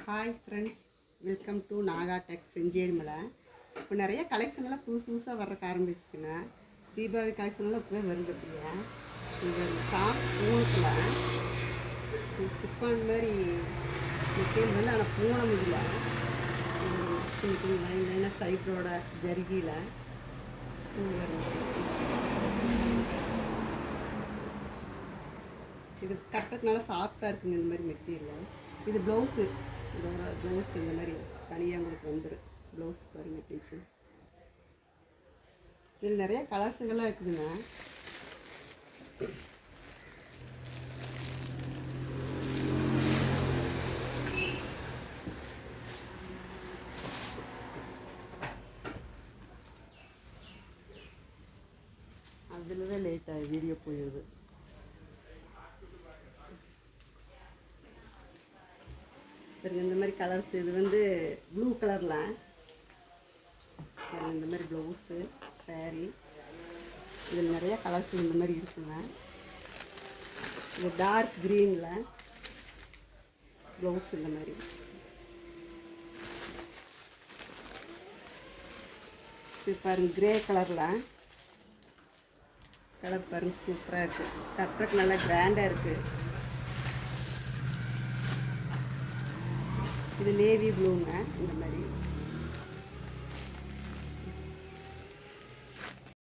Hi friends, welcome to Naga tech Chencherimalai. இப்போ நிறைய கலெக்ஷன்லாம் புதுசாக வர்றதுக்கு ஆரம்பிச்சிச்சுங்க. தீபாவளி கலெக்ஷன்லாம் இப்போவே வருது. இல்லையா, இது சாஃப்ட் பூனத்தில் சிப்பான் மாதிரி மெட்டீரியல் வந்து, ஆனால் பூனம் இதில் சின்ன சின்ன லைன் லைனாக ஸ்டைப்ரோட ஜரிகியில் இது கட்டுறதுனால சாஃப்டாக இருக்குங்க. இந்த மாதிரி மெட்டீரியல் இது ப்ளவுஸு, இதோட ப்ளவுஸ் இந்த மாதிரி தனியாக உங்களுக்கு வந்துடும். ப்ளவுஸ் பாருங்க எப்படி. இதில் நிறைய கலர்ஸுகள்லாம் இருக்குதுங்க. அதில் தான் லேட்டாக வீடியோ போயிடுது. இந்த மாதிரி கலர்ஸ், இது வந்து ப்ளூ கலரில் இந்த மாதிரி ப்ளவுஸு சாரீ. இதில் நிறைய கலர்ஸ் இந்த மாதிரி இருக்குங்க. இது டார்க் க்ரீனில் ப்ளவுஸ் இந்த மாதிரி. இது பாருங்க, கிரே கலரில் கலர் பாருங்க, சூப்பராக இருக்குது. கட்டுறதுக்கு நல்லா கிராண்டாக இருக்குது. இது நேவி ப்ளூங்க இந்த மாதிரி.